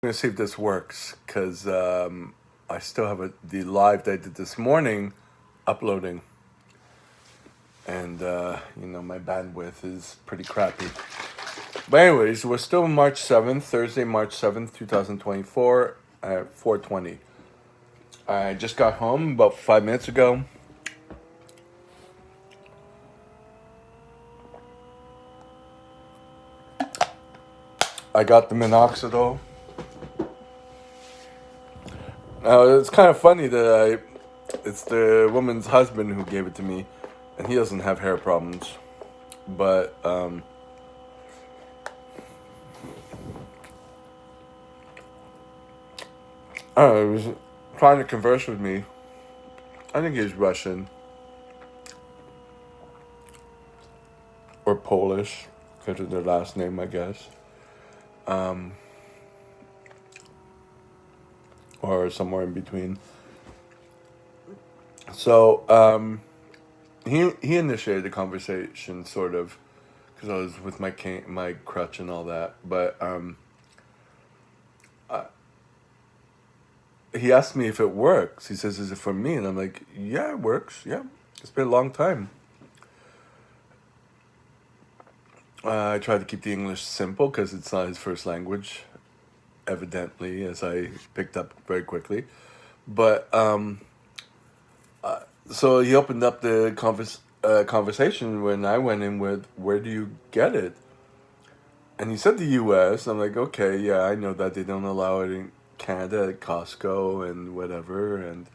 I'm gonna see if this works because I still have the live that I did this morning uploading, and my bandwidth is pretty crappy. But anyways, we're still March 7th, Thursday, March 7th, 2024 at 4:20. I just got home about 5 minutes ago. I got the minoxidil. Now it's kind of funny that it's the woman's husband who gave it to me, and he doesn't have hair problems. But I don't know, he was trying to converse with me. I think he's Russian or Polish because of their last name, I guess, or somewhere in between. So he initiated the conversation, sort of, because I was with my cane, my crutch, and all that. But he asked me if it works. He says, "Is it for me?" And I'm like, "Yeah, it works. Yeah, it's been a long time." I tried to keep the English simple because it's not his first language, evidently, as I picked up very quickly. But so he opened up the conversation when I went in with, "Where do you get it?" And he said the U.S. I'm like, "Okay, yeah, I know that they don't allow it in Canada at Costco and whatever." And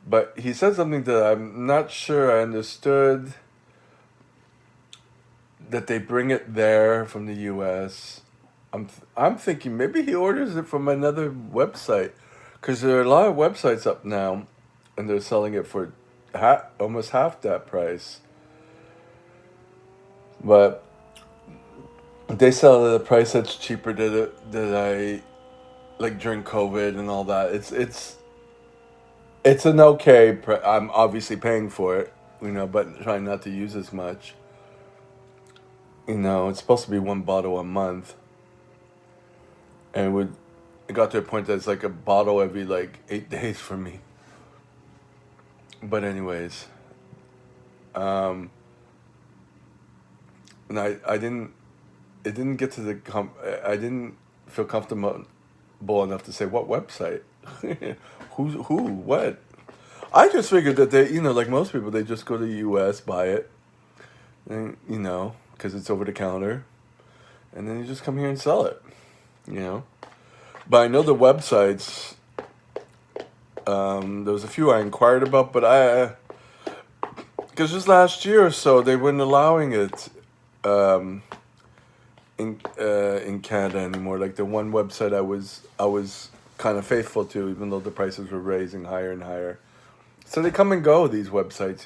but he said something that I'm not sure I understood, that they bring it there from the U.S. I'm thinking maybe he orders it from another website, because there are a lot of websites up now, and they're selling it for almost half that price. But they sell it at a price that's cheaper that I like during COVID and all that. It's an okay. I'm obviously paying for it, but trying not to use as much. It's supposed to be one bottle a month, and it got to a point that it's like a bottle every like 8 days for me. But anyways, um, and I didn't it didn't get to I didn't feel comfortable enough to say what website, who, what. I just figured that they, like most people, they just go to the U.S., buy it, and because it's over the counter, and then you just come here and sell it, you know. But I know the websites. There was a few I inquired about, but because just last year or so they weren't allowing it um, in Canada anymore. Like the one website I was kind of faithful to, even though the prices were raising higher and higher. So they come and go, these websites.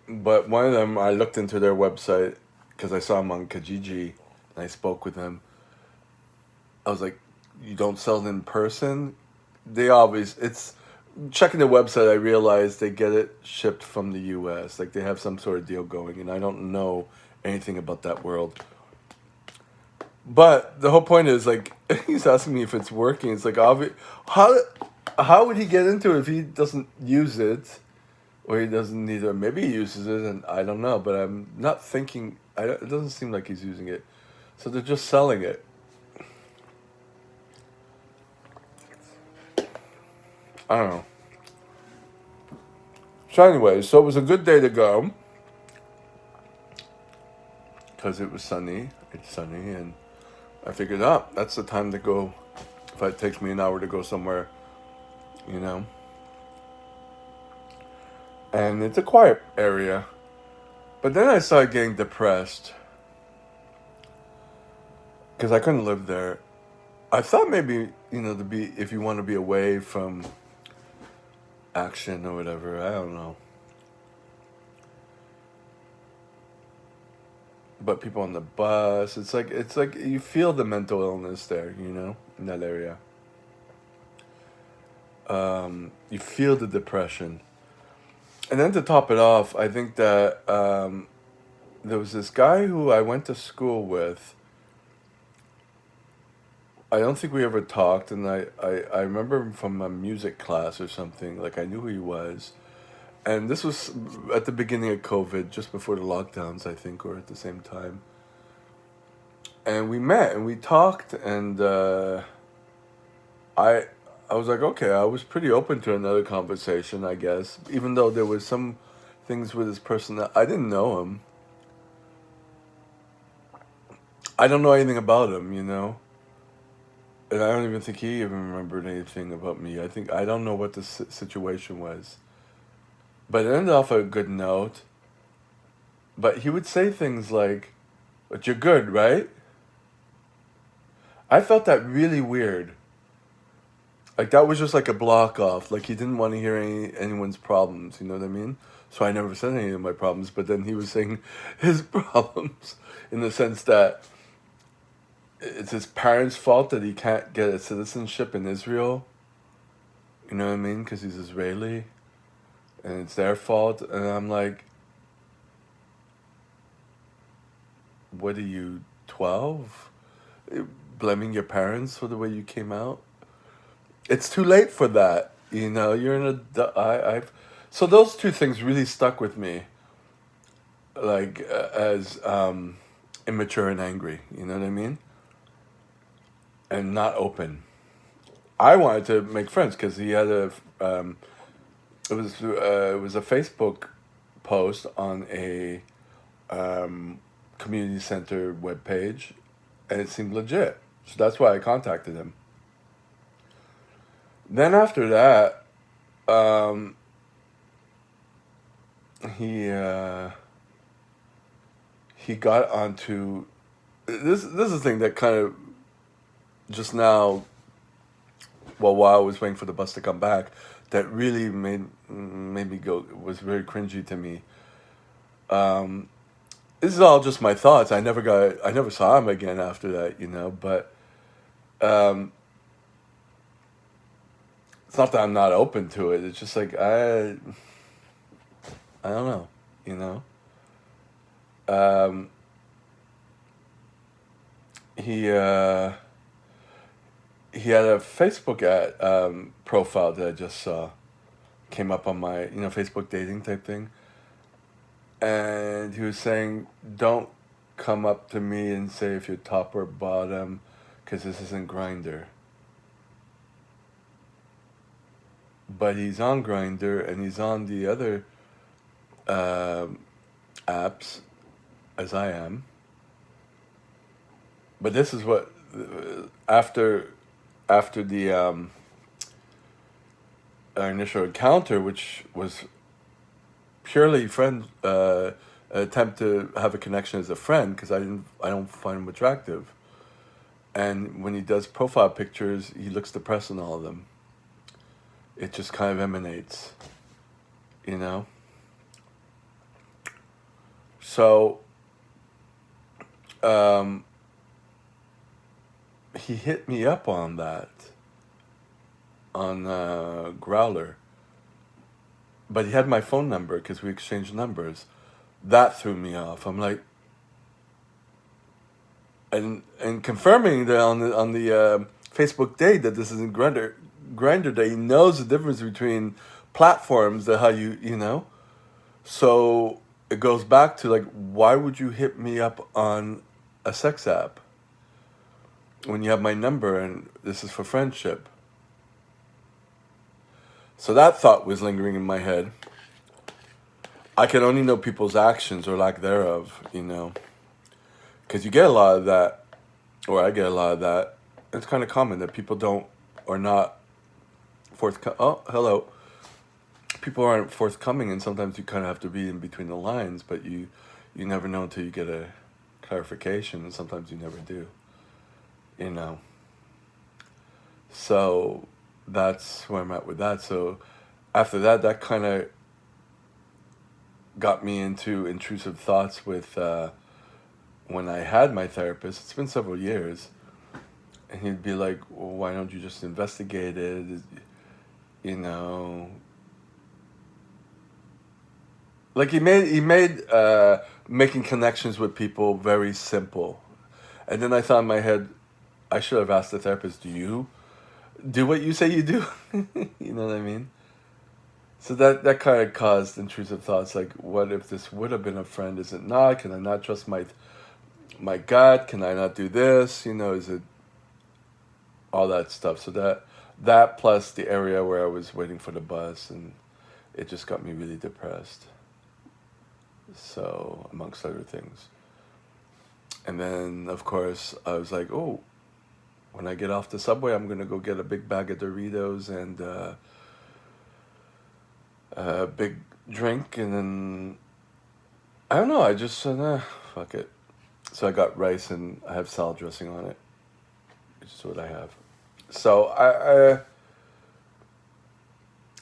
But one of them, I looked into their website because I saw them on Kijiji, and I spoke with them. I was like, "You don't sell it in person?" They always it's checking the website. I realized they get it shipped from the U.S. Like they have some sort of deal going, and I don't know anything about that world. But the whole point is like he's asking me if it's working. It's like how how would he get into it if he doesn't use it, or he doesn't need it? Or maybe he uses it, and I don't know. But I'm not thinking. It doesn't seem like he's using it. So they're just selling it. I don't know. So anyway, so it was a good day to go because it was sunny. It's sunny, and I figured, that's the time to go. If it takes me an hour to go somewhere, you know. And it's a quiet area. But then I started getting depressed because I couldn't live there. I thought maybe, to be, if you want to be away from action or whatever, I don't know. But people on the bus, it's like you feel the mental illness there, in that area. You feel the depression. And then to top it off, I think that there was this guy who I went to school with. I don't think we ever talked, and I remember him from a music class or something. Like I knew who he was, and this was at the beginning of COVID, just before the lockdowns, I think, or at the same time. And we met and we talked, and I I was like, okay, I was pretty open to another conversation, I guess, even though there was some things with his personality. I didn't know him. I don't know anything about him, you know. And I don't even think he even remembered anything about me. I think I don't know what the situation was, but it ended off a good note. But he would say things like, "But you're good, right?" I felt that really weird. Like that was just like a block off. Like he didn't want to hear anyone's problems. You know what I mean? So I never said any of my problems. But then he was saying his problems in the sense that it's his parents' fault that he can't get a citizenship in Israel. You know what I mean? Because he's Israeli, and it's their fault. And I'm like, what are you, 12? Blaming your parents for the way you came out? It's too late for that. You know, you're in a. I've. So those two things really stuck with me, like as immature and angry. You know what I mean? And not open. I wanted to make friends because he had a. It was a Facebook post on a community center webpage, and it seemed legit. So that's why I contacted him. Then after that, um, he he got onto this. This is the thing that kind of just now, well, while I was waiting for the bus to come back, that really made me go, was very cringy to me. Um, this is all just my thoughts. I never saw him again after that, you know. But um, it's not that I'm not open to it. It's just like I don't know, you know. Um, he he had a Facebook profile that I just saw, came up on my, you know, Facebook dating type thing, and he was saying, "Don't come up to me and say if you're top or bottom, because this isn't Grinder." But he's on Grinder and he's on the other um, apps as I am. But this is what after the our initial encounter, which was purely friend attempt to have a connection as a friend because I don't find him attractive. And when he does profile pictures, he looks depressed in all of them. It just kind of emanates, you know. So um, he hit me up on that on Growler, but he had my phone number because we exchanged numbers. That threw me off. I'm like, and confirming that on the Facebook date that this isn't Grinder that he knows the difference between platforms, that how you know. So it goes back to like, why would you hit me up on a sex app when you have my number and this is for friendship? So that thought was lingering in my head. I can only know people's actions or lack thereof, you know, because you get a lot of that, or I get a lot of that. It's kind of common that people don't or not forthcoming. Oh, hello. People aren't forthcoming, and sometimes you kind of have to be in between the lines, but you never know until you get a clarification, and sometimes you never do, you know. So that's where I'm at with that. So after that, that kind of got me into intrusive thoughts with when I had my therapist. It's been several years, and he'd be like, well, "Why don't you just investigate it?" You know, like he made making connections with people very simple, and then I thought in my head, I should have asked the therapist, do you do what you say you do? You know what I mean? So that kind of caused intrusive thoughts like, what if this would have been a friend? Is it not? Can I not trust my gut? Can I not do this? You know, is it all that stuff? So that plus the area where I was waiting for the bus, and it just got me really depressed. So amongst other things, and then of course I was like, oh, when I get off the subway, I'm gonna go get a big bag of Doritos and a big drink, and then I don't know. I just said, fuck it. So I got rice and I have salad dressing on it, which is what I have. So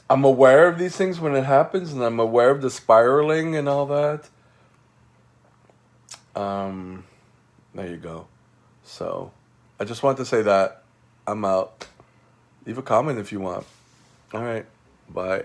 I'm aware of these things when it happens, and I'm aware of the spiraling and all that. Um, there you go. So I just want to say that I'm out. Leave a comment if you want. All right. Bye.